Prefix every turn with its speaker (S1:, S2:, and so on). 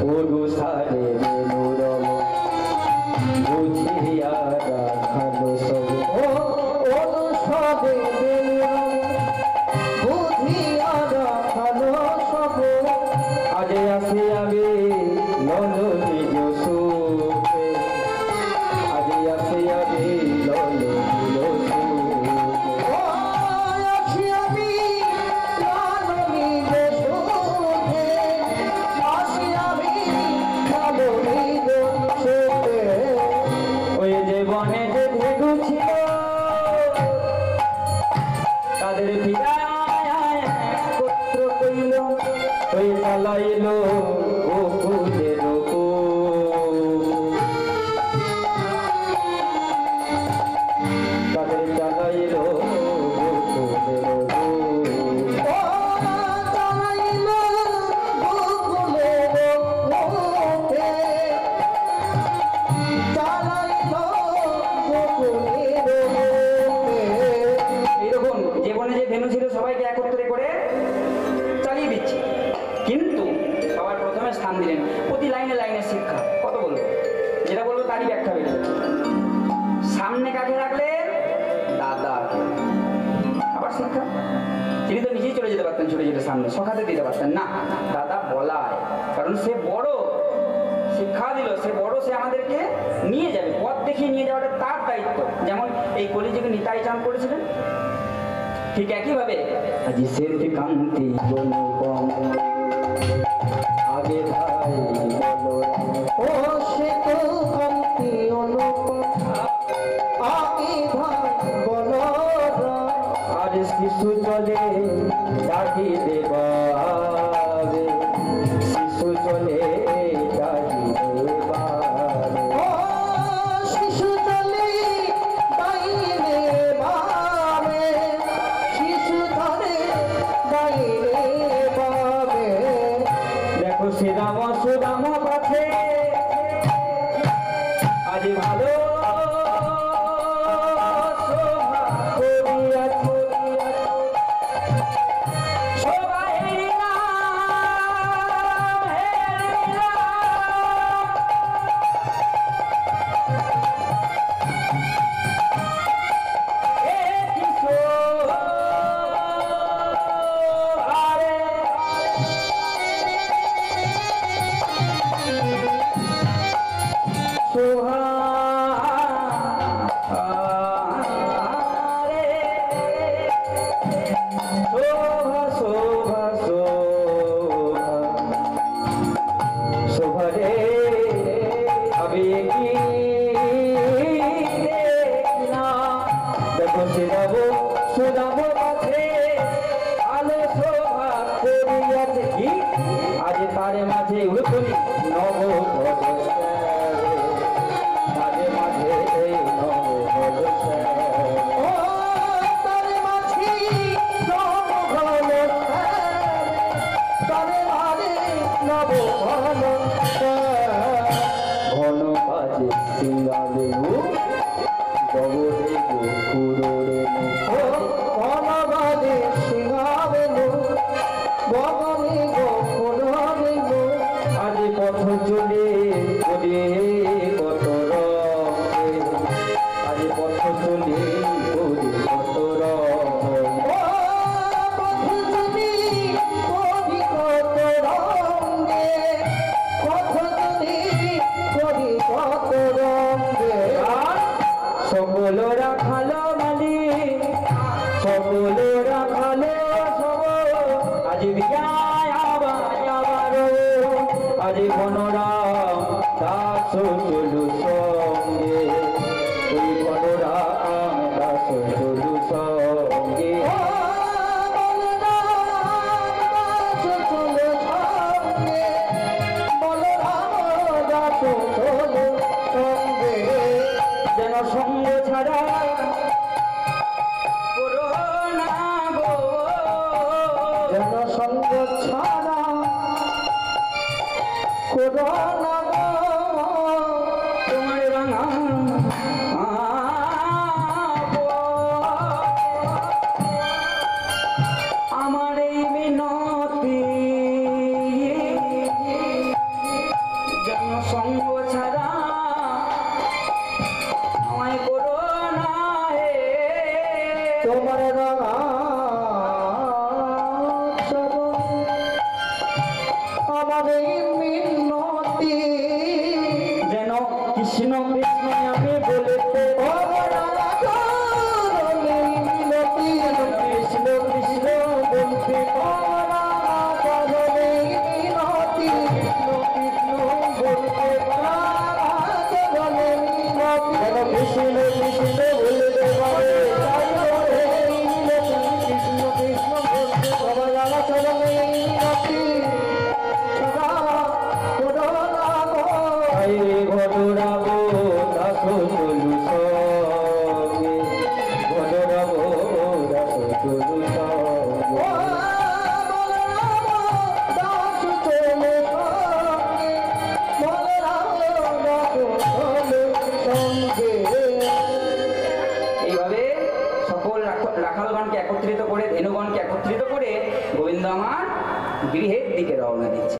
S1: অনুসারে বেনুরম বুঝিয়া রাখালো সব অনুসারে বেনুরম বুঝিয়া রাখালো সব আজ আসে আমি লল নিজ সুখে আজ আসে আমি লল নিজ চালাইলো গোকুলের তাদের চালাইলো এইরকম জীবনে যে ধেনু ছিল সবাইকে একত্রে করে চালিয়ে দিচ্ছে। কিন্তু সবার প্রথমে স্থান দিলেন প্রতি লাইনে লাইনে শিক্ষা। কত বলবো, যেটা বলবো তারই ব্যাখ্যা বের হচ্ছে। সামনে কাকে রাখলেন? দাদা। আবার শিক্ষা, তিনি তো নিজেই চলে যেতে পারতেন, চলে যেতে সামনে সখাতে দিতে পারতেন না, দাদা বলায়, কারণ সে বড়, শিক্ষা দিল, সে বড়, সে আমাদেরকে নিয়ে যাবে, পথ দেখিয়ে নিয়ে যাওয়াটা তার দায়িত্ব। যেমন এই কলিযুগে নিতাই চাঁদ করেছিলেন, ঠিক একইভাবে আজি শ্বেত কান্তি আগে ভাই বলো ও শ্বেত কান্তি আগে ভাই বলো আর শিশু চলে ডাকি দেবারে শিশু চলে ডাকি দেবারে ও শিশু চলে ডাইনে বারে শিশু ধরে ডাইনে বারে দেখো শ্রীরাম সুদাম পথে আজ ভালো আজ তারে মাঝে উড়ুনি নব তারে মাঝে ঘন বাজে সিঙ্গালে বগরে গোকুরে ঘন বাজে সিঙ্গালে বগরে গোকুরে আজ পথ চলে ওরে কত রঙে আজ পথ চলে ওরে কত সকল রাখালো মালিক সকল রাখালো সব আজ বিজয় আবার আজ বনরাম দাস চলু সঙ্গে ওই বনরাম দাস চলু সঙ্গে যেন সঙ্গ ছাড়া করোনা গো যেন সঙ্গ ছাড়া করোনা গো তোমার রাঙা আমার এই মিনতি
S2: মিনতি
S1: যেন কৃষ্ণ কৃষ্ণ আমি বলেতে
S2: মিনতি
S1: কৃষ্ণ কৃষ্ণ বলতে
S2: মিনতি
S1: কৃষ্ণ কৃষ্ণ বলতে যেন কৃষ্ণ কৃষ্ণ বলতে পারে
S2: কৃষ্ণ কৃষ্ণ বলতে সবাই আমার চরণে মিনতি সদা করোনা
S1: আরে ঘটরাব দাস চলু সঙ্গে ঘটরাব দাস চলু সঙ্গে এইভাবে সকল রাখালগণকে একত্রিত করে ধেনুগণকে একত্রিত করে গোবিন্দ আমার গৃহের দিকে রওনা দিচ্ছে।